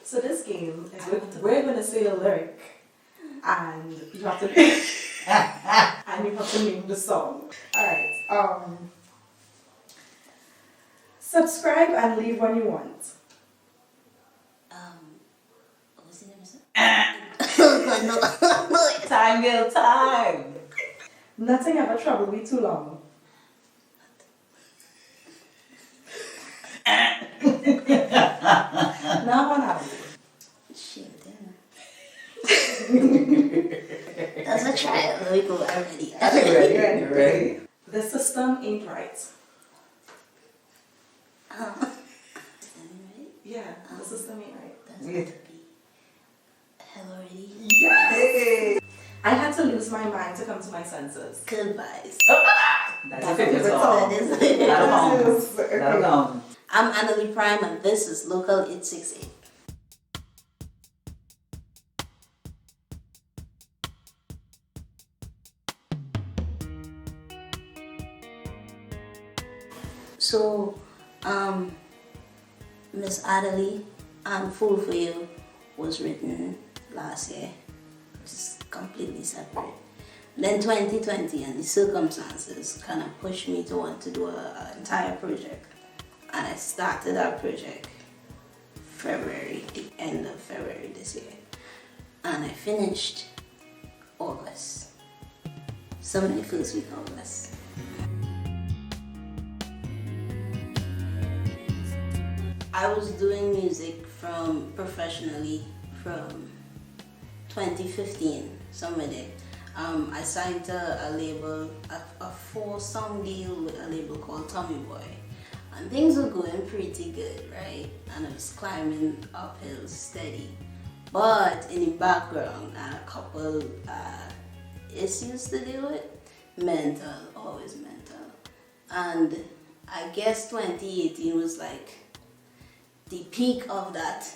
So this game is we're going to say a lyric, and you have to and you have to name the song. All right. Subscribe and leave when you want. What's the name of it? No. Time, girl, time. Nothing ever troubled me too long. Now one hour. Shit, that's a trial. We go already. Ready? The system ain't right. Yeah, the system ain't right. That's going to be hell already. Yes! I had to lose my mind to come to my senses. Goodbyes. That's a favorite song. That is That'll come. I'm Annalie Prime, and this is Local 868. So, Miss Annalie and Fool for You was written last year, which is completely separate. Then 2020 and the circumstances kind of pushed me to want to do an entire project. And I started that project February, the end of February this year. And I finished August. Somewhere in the first week of August. I was doing music professionally from 2015, somewhere there. I signed a label, a 4-song deal with a label called Tommy Boy. And things were going pretty good, right? And I was climbing uphill steady. But in the background, I had a couple issues to deal with. Mental, always mental. And I guess 2018 was like the peak of that.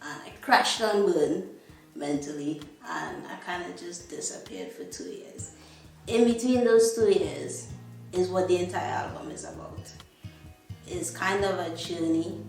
And I crashed and burned mentally, and I kind of just disappeared for 2 years. In between those 2 years is what the entire album is about. It's kind of a journey,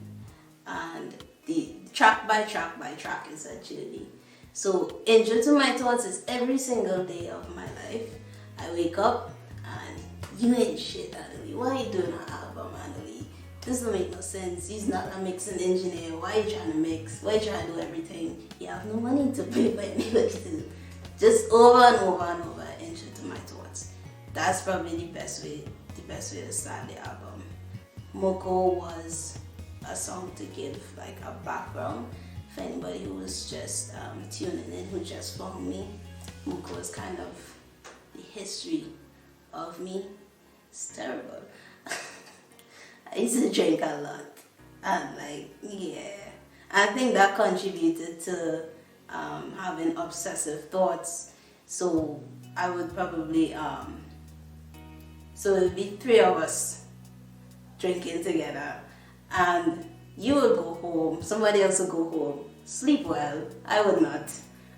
and the track by track by track is a journey. So Intro to My Thoughts is every single day of my life. I wake up and you ain't shit, Annalie. Why are you doing an album, Annalie? This don't make no sense. He's not a mixing engineer. Why are you trying to mix? Why are you trying to do everything? You have no money to pay for any work to do. Just over and over and over, Intro to My Thoughts. That's probably the best way to start the album. Moko was a song to give like a background for anybody who was just tuning in, who just found me. Moko is kind of the history of me. It's terrible. I used to drink a lot, and I think that contributed to having obsessive thoughts. So I would probably so it'd be 3 of us drinking together, and you would go home, somebody else would go home, sleep well. I would not.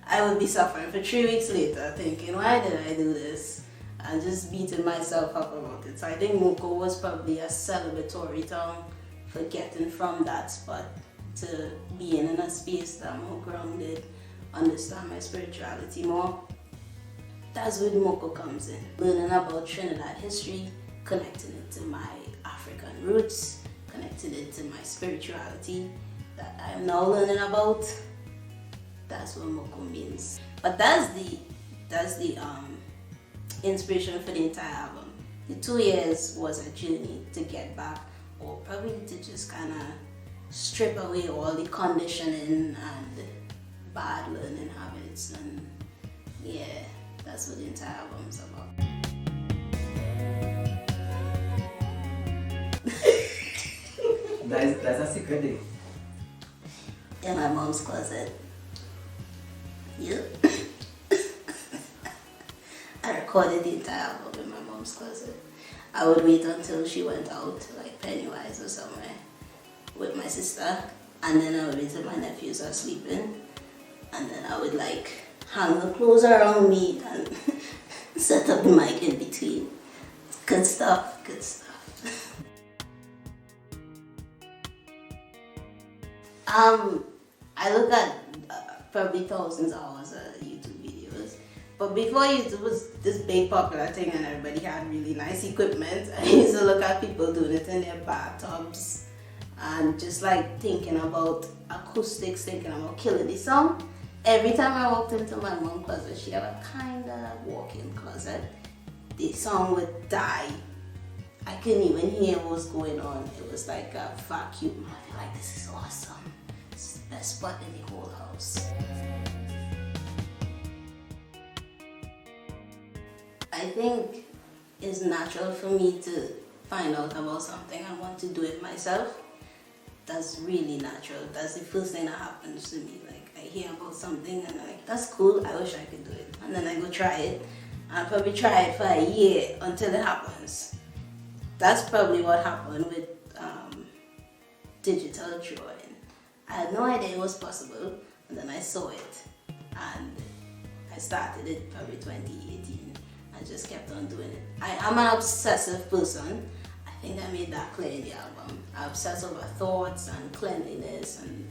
I would be suffering for 3 weeks later, thinking, why did I do this? And just beating myself up about it. So I think Moko was probably a celebratory term for getting from that spot to being in a space that I'm more grounded, understand my spirituality more. That's where Moko comes in. Learning about Trinidad history, connecting it to my African roots, connecting it to my spirituality that I am now learning about. That's what Moko means. But that's the inspiration for the entire album. The 2 years was a journey to get back, or probably to just kind of strip away all the conditioning and bad learning habits, and yeah, that's what the entire album is about. That's a secret day. In my mom's closet. Yep. I recorded the entire album in my mom's closet. I would wait until she went out, like Pennywise or somewhere, with my sister, and then I would wait till my nephews are sleeping, and then I would like hang the clothes around me and set up the mic in between. Good stuff, good stuff. I look at probably thousands of hours of YouTube videos. But before YouTube was this big popular thing and everybody had really nice equipment, I used to look at people doing it in their bathtubs and just like thinking about acoustics, thinking about killing the song. Every time I walked into my mom's closet, she had a kind of walk-in closet, the song would die. I couldn't even hear what was going on. It was like a vacuum. I feel like this is awesome. This is the best spot in the whole house. I think it's natural for me to find out about something and want to do it myself. That's really natural. That's the first thing that happens to me. Like I hear about something and I'm like, that's cool, I wish I could do it. And then I go try it. And I'll probably try it for a year until it happens. That's probably what happened with digital drawing. I had no idea it was possible, and then I saw it. And I started it probably 2018. I just kept on doing it. I am an obsessive person. I think I made that clear in the album. I obsess over thoughts and cleanliness and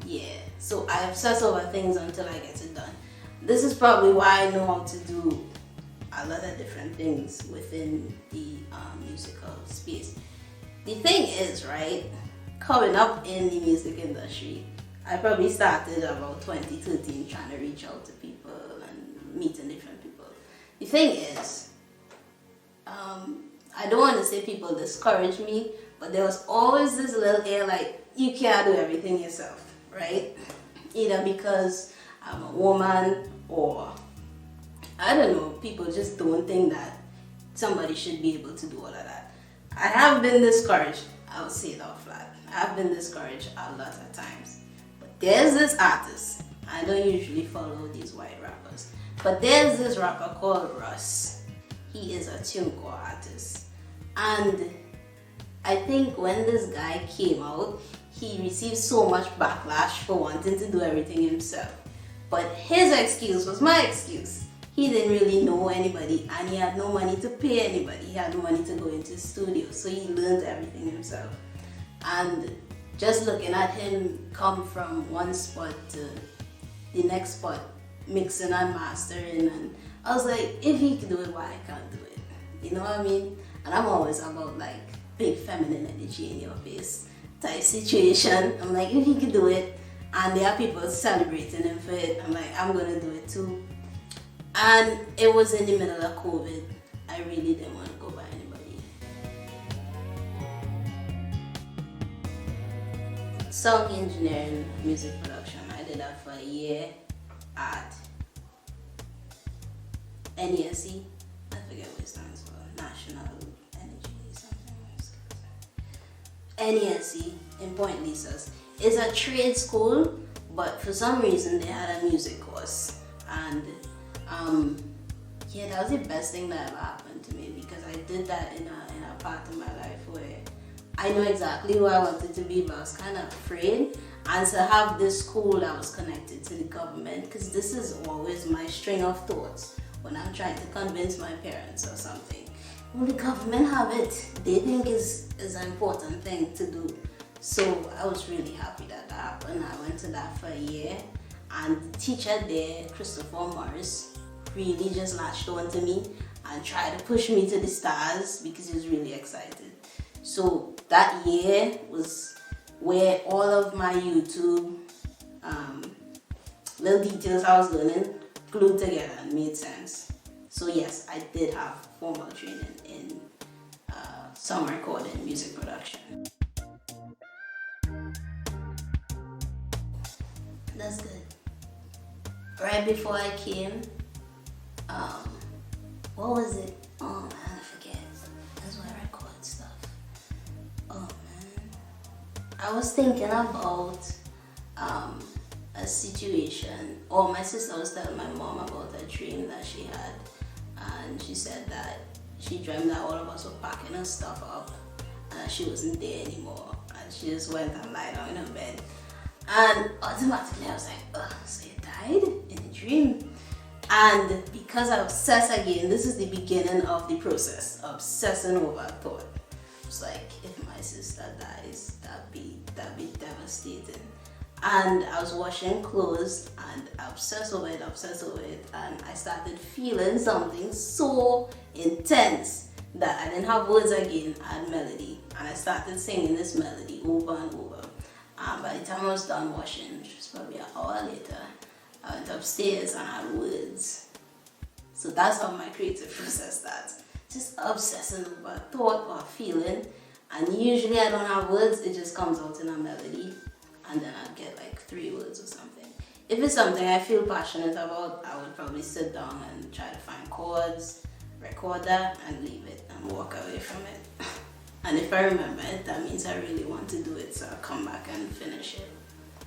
yeah. So I obsess over things until I get it done. This is probably why I know how to do a lot of different things within the musical space. The thing is, right, coming up in the music industry, I probably started about 2013 trying to reach out to people and meeting different people. The thing is, I don't want to say people discourage me, but there was always this little air like, you can't do everything yourself, right? Either because I'm a woman or I don't know, people just don't think that somebody should be able to do all of that. I have been discouraged, I would say it out flat. I've been discouraged a lot of times. But there's this artist, I don't usually follow these white rappers, but there's this rapper called Russ. He is a TuneCore artist. And I think when this guy came out, he received so much backlash for wanting to do everything himself. But his excuse was my excuse. He didn't really know anybody and he had no money to pay anybody. He had no money to go into the studio, so he learned everything himself. And just looking at him come from one spot to the next spot, mixing and mastering, and I was like, if he can do it, why I can't do it? You know what I mean? And I'm always about like big feminine energy in your face type situation. I'm like, if he can do it and there are people celebrating him for it, I'm like, I'm gonna do it too. And it was in the middle of COVID. I really didn't want to go by anybody. Song engineering, music production. I did that for a year at NESE. I forget what it stands for. National Energy something. NESE in Point Lisas. It's a trade school, but for some reason they had a music course. And yeah, that was the best thing that ever happened to me because I did that in a part of my life where I know exactly who I wanted to be, but I was kind of afraid. And to have this school that was connected to the government, because this is always my string of thoughts when I'm trying to convince my parents or something. Well, the government have it. They think is an important thing to do. So I was really happy that happened. I went to that for a year. And the teacher there, Christopher Morris, really just latched on to me and tried to push me to the stars because he was really excited. So that year was where all of my YouTube little details I was learning glued together and made sense. So yes, I did have formal training in song recording, music production. That's good. Right before I came, what was it? Oh man, I forget. That's why I record stuff. Oh man. I was thinking about a situation, or my sister was telling my mom about a dream that she had, and she said that she dreamt that all of us were packing her stuff up and that she wasn't there anymore, and she just went and lied down in her bed. And automatically I was like, ugh, so you died in a dream? And because I obsess again, this is the beginning of the process, obsessing over a thought. It's like, if my sister dies, that'd be devastating. And I was washing clothes and obsessed over it, and I started feeling something so intense that I didn't have words again. I had melody, and I started singing this melody over and over. By the time I was done washing, which was probably an hour later, I went upstairs and I had words. So that's how my creative process starts. Just obsessing over a thought or a feeling, and usually I don't have words, it just comes out in a melody. And then I'd get like 3 words or something. If it's something I feel passionate about, I would probably sit down and try to find chords, record that, and leave it and walk away from it. And if I remember it, that means I really want to do it, so I'll come back and finish it.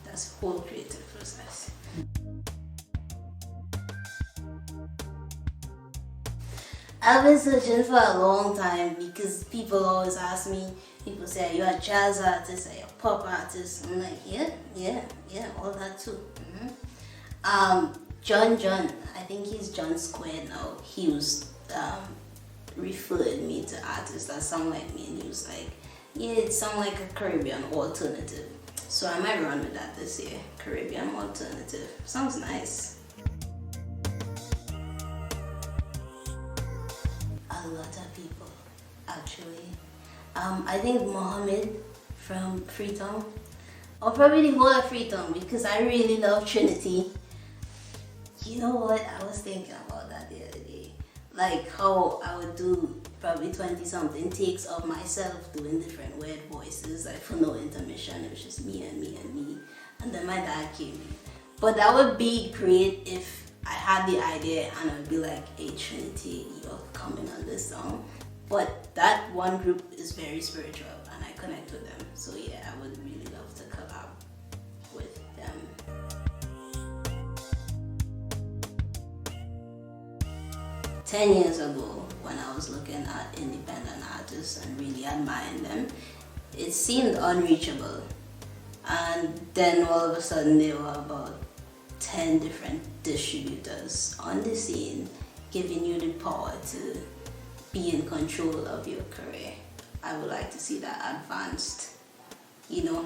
That's the whole creative process. I've been searching for a long time because people always ask me, people say, are you a jazz artist, are you a pop artist? I'm like, yeah, all that too. John, I think he's John Squared now. He was referred me to artists that sound like me, and he was like, yeah, it sounds like a Caribbean alternative. So I might run with that this year. Caribbean alternative. Sounds nice. A lot of people, actually. I think Mohammed from Freetown, or probably the whole of Freetown, because I really love Trinity. You know what? I was thinking about that the other day. Like how I would do probably 20 something takes of myself doing different weird voices, like for no intermission. It was just me and me and me. And then my dad came in. But that would be great if I had the idea and I would be like, hey Trinity, you're coming on this song. But that one group is very spiritual and I connect with them. So yeah, I would really love to collab with them. Ten years ago, when I was looking at independent artists and really admiring them, it seemed unreachable. And then all of a sudden there were about 10 different distributors on the scene giving you the power to be in control of your career. I would like to see that advanced. You know,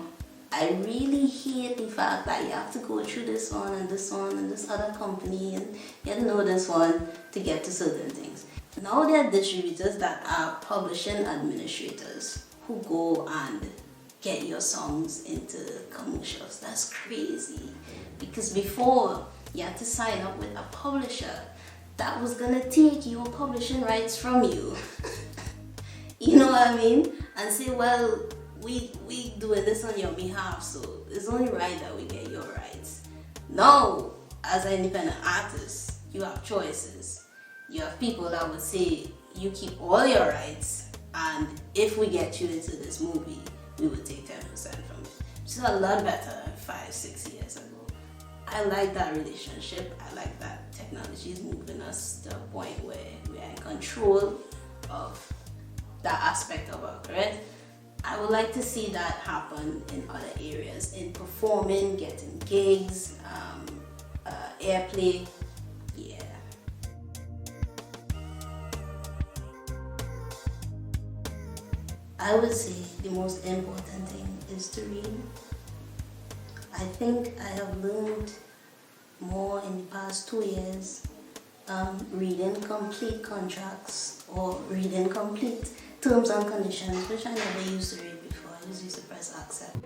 I really hate the fact that you have to go through this one and this one and this other company and get to know this one to get to certain things. Now there are distributors that are publishing administrators who go and get your songs into commercials. That's crazy. Because before, you had to sign up with a publisher that was gonna take your publishing rights from you. You know what I mean? And say, well, we doing this on your behalf, so it's only right that we get your rights. No, as an independent artist, you have choices. You have people that would say, you keep all your rights, and if we get you into this movie, we would take 10% from it. Which is a lot better than 5-6 years ago. I like that relationship. I like that technology is moving us to a point where we are in control of that aspect of our career. I would like to see that happen in other areas, in performing, getting gigs, airplay. Yeah. I would say the most important thing is to read. I think I have learned more in the past 2 years reading complete contracts or reading complete terms and conditions, which I never used to read before. I just used to press accept.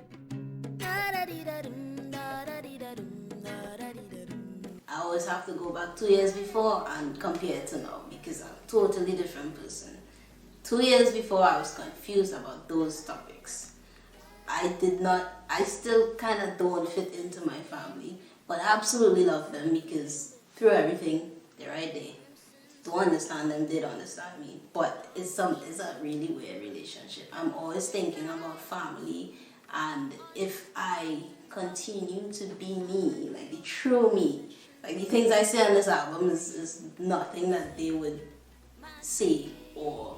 I always have to go back 2 years before and compare it to now because I'm a totally different person. 2 years before I was confused about those topics. I still kind of don't fit into my family, but I absolutely love them because through everything, they're right there. Don't understand them, they don't understand me. But it's a really weird relationship. I'm always thinking about family, and if I continue to be me, like the true me, like the things I say on this album is nothing that they would say or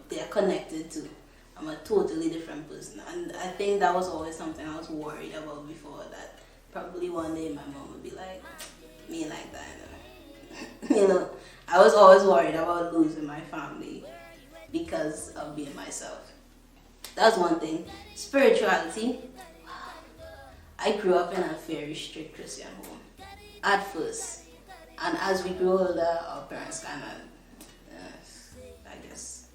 they're connected to. I'm a totally different person, and I think that was always something I was worried about before, that probably one day my mom would be like, me like that, you know. I was always worried about losing my family because of being myself. That's one thing. Spirituality. I grew up in a very strict Christian home at first, and as we grew older, our parents kind of, I guess.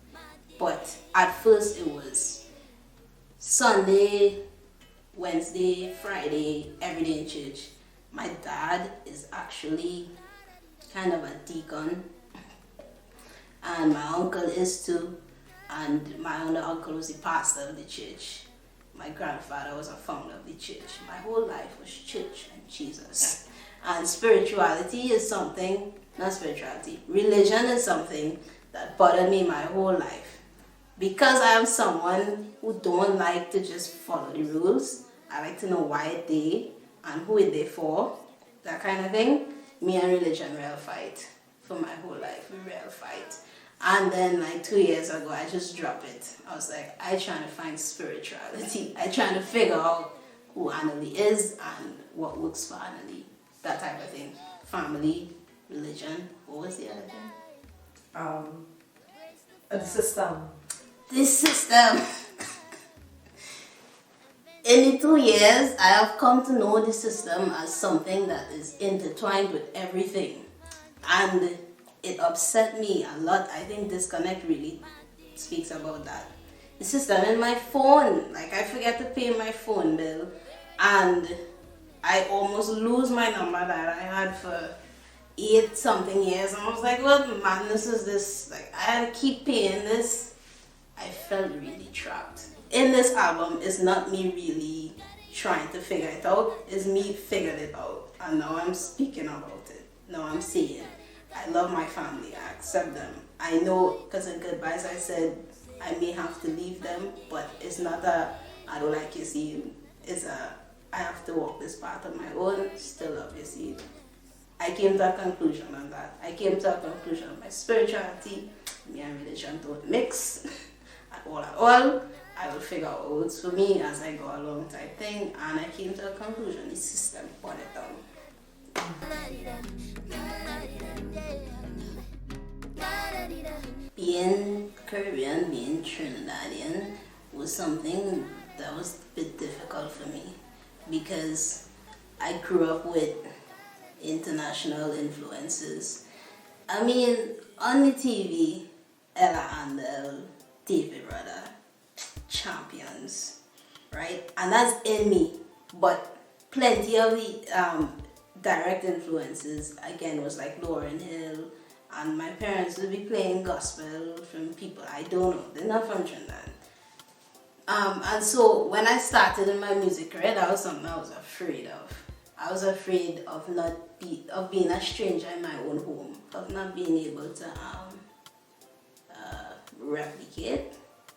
But at first, it was Sunday, Wednesday, Friday, every day in church. My dad is actually kind of a deacon, and my uncle is too, and my other uncle was the pastor of the church. My grandfather was a founder of the church. My whole life was church and Jesus. And spirituality is something, not spirituality, religion is something that bothered me my whole life. Because I am someone who don't like to just follow the rules, I like to know why it's there and who it's there for, that kind of thing. Me and religion real fight for my whole life. We real fight. And then like 2 years ago, I just dropped it. I was like, I trying to find spirituality. I trying to figure out who Annalie is and what works for Annalie. That type of thing. Family, religion. What was the other thing? The system. The system. In the 2 years, I have come to know the system as something that is intertwined with everything. And it upset me a lot. I think Disconnect really speaks about that. The system in my phone, like I forget to pay my phone bill and I almost lose my number that I had for 8 something years. And I was like, what madness is this? Like I had to keep paying this. I felt really trapped. In this album, it's not me really trying to figure it out. It's me figuring it out. And now I'm speaking about it. Now I'm saying, I love my family. I accept them. I know, because in goodbyes I said, I may have to leave them, but it's not I don't like you seeing. It's I have to walk this path on my own. Still love you seeing. I came to a conclusion on that. I came to a conclusion on my spirituality. Me and religion don't mix at all. I will figure out what works for me as I go along type thing, and I came to a conclusion. The system put it down. Being Caribbean, being Trinidadian was something that was a bit difficult for me because I grew up with international influences. I mean, on the TV, Ella Handel, David Rudder, champions, right? And that's in me. But plenty of the direct influences, again, was like Lauryn Hill, and my parents would be playing gospel from people I don't know. They're not from Trinidad. And so when I started in my music career, that was something I was afraid of. I was afraid of being a stranger in my own home, of not being able to replicate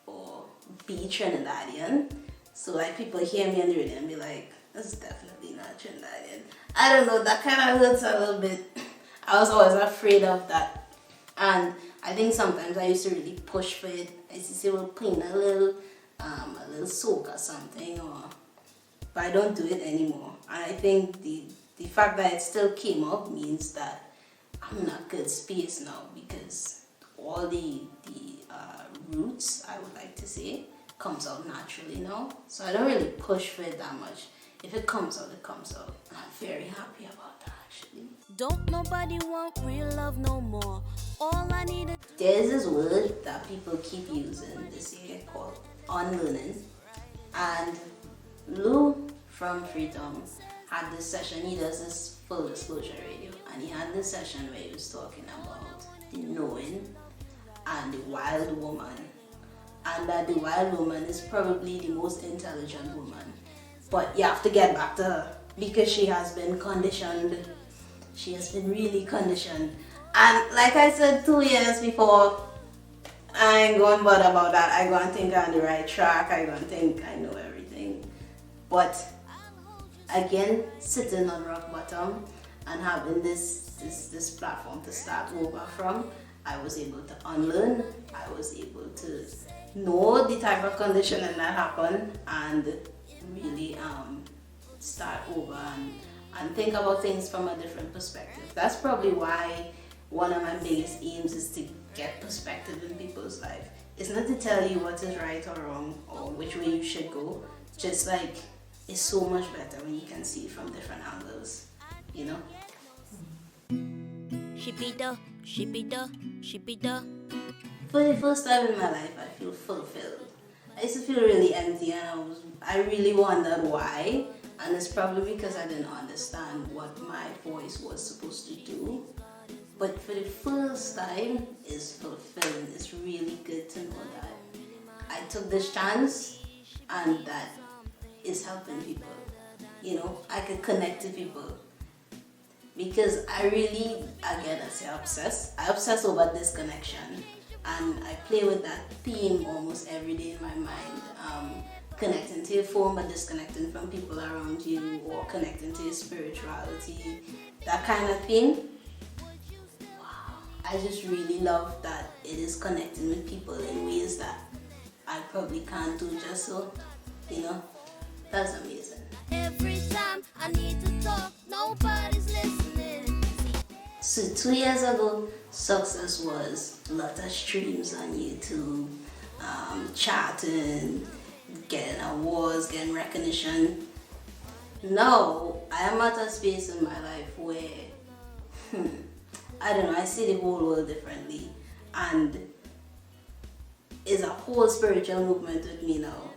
or be Trinidadian. So like people hear me on the radio and be like, this is definitely not Trinidadian. I don't know, that kind of hurts a little bit. I was always afraid of that. And I think sometimes I used to really push for it. I used to say, well, put in a little soak or something, but I don't do it anymore. And I think the fact that it still came up means that I'm in a good space now, because all the roots, I would like to say, comes out naturally now. So I don't really push for it that much. If it comes out, it comes out. And I'm very happy about that, actually. Don't nobody want real love no more. All I need is... There's this word that people keep using this year called unlearning. And Lou from Freedom had this session. He does this full disclosure radio. And he had this session where he was talking about the knowing and the wild woman. And that the wild woman is probably the most intelligent woman. But you have to get back to her because she has been conditioned. She has been really conditioned. And like I said 2 years before, I ain't going to bother about that. I go and think I'm on the right track. I go and think I know everything. But again, sitting on rock bottom and having this platform to start over from, I was able to unlearn. I was able to know the type of conditioning that happened and really start over and think about things from a different perspective. That's probably why one of my biggest aims is to get perspective in people's life. It's not to tell you what is right or wrong or which way you should go, just like is so much better when you can see it from different angles, you know? She be the, she be the, she be the. For the first time in my life, I feel fulfilled. I used to feel really empty, and I really wondered why. And it's probably because I didn't understand what my voice was supposed to do. But for the first time, it's fulfilling. It's really good to know that I took this chance and that is helping people. You know, I could connect to people. Because I really, again, I say I obsess over disconnection. And I play with that theme almost every day in my mind. Connecting to your phone but disconnecting from people around you, or connecting to your spirituality, that kind of thing. Wow, I just really love that it is connecting with people in ways that I probably can't do just so, you know, that's amazing. Every time I need to talk, nobody's listening. So 2 years ago, success was a lot of streams on YouTube, charting, getting awards, getting recognition. Now, I am at a space in my life where, I don't know, I see the whole world differently. And it's a whole spiritual movement with me now.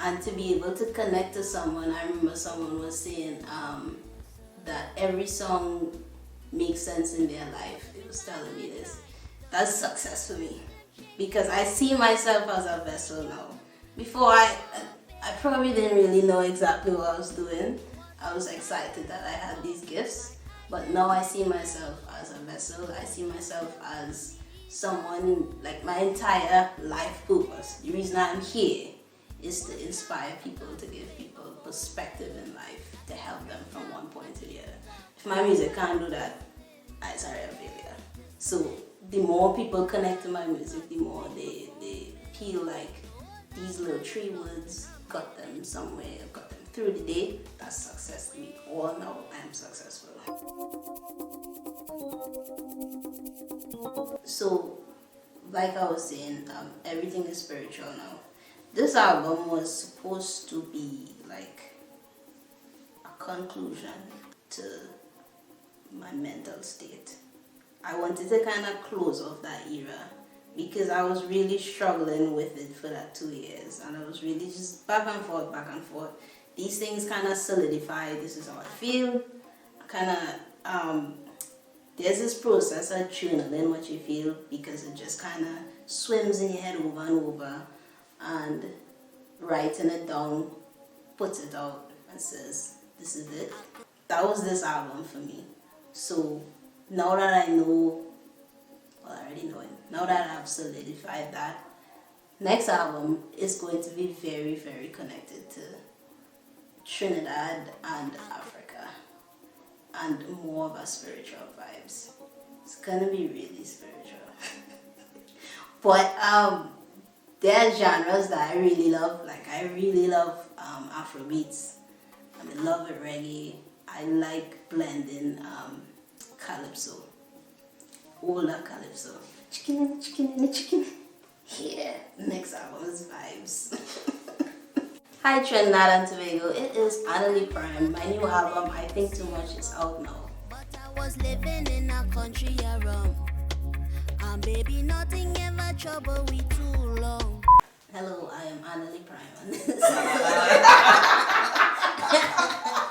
And to be able to connect to someone, I remember someone was saying that every song makes sense in their life. It was telling me this. That's success for me. Because I see myself as a vessel now. Before I probably didn't really know exactly what I was doing. I was excited that I had these gifts. But now I see myself as a vessel. I see myself as someone, like my entire life purpose. The reason I'm here is to inspire people, to give people perspective in life, to help them from one point to the other. If my music can't do that, I'm sorry, I'm a failure. So the more people connect to my music, the more they feel like these little 3 words got them somewhere, got them through the day. That's success to me. All now I'm successful. So, like I was saying, everything is spiritual now. This album was supposed to be like a conclusion to my mental state. I wanted to kind of close off that era because I was really struggling with it for that 2 years, and I was really just back and forth. These things kind of solidified. This is how I feel. There's this process of journaling what you feel, because it just kind of swims in your head over and over, and writing it down puts it out and says, this is it. That was this album for me. So now that I know, well, I already know it, now that I've solidified that, next album is going to be very, very connected to Trinidad and Africa, and more of our spiritual vibes. It's gonna be really spiritual. But there are genres that I really love. Like I really love Afrobeats. I'm in love with reggae. I like blending calypso, older calypso. Chicken, chicken, chicken. Yeah, next album is vibes. Hi Trinidad and Tobago, it is Annalie Prime. My new album, I Think Too Much, is out now. But I was living in a country around. And baby, nothing ever trouble we too long. Hello, I am Annalie Prime.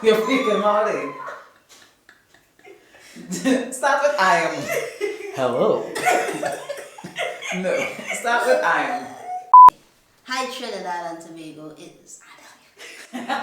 You're freaking Molly. Start with I am. Hello. No, start with I am. Hi Trinidad and Tobago, it is Annalie.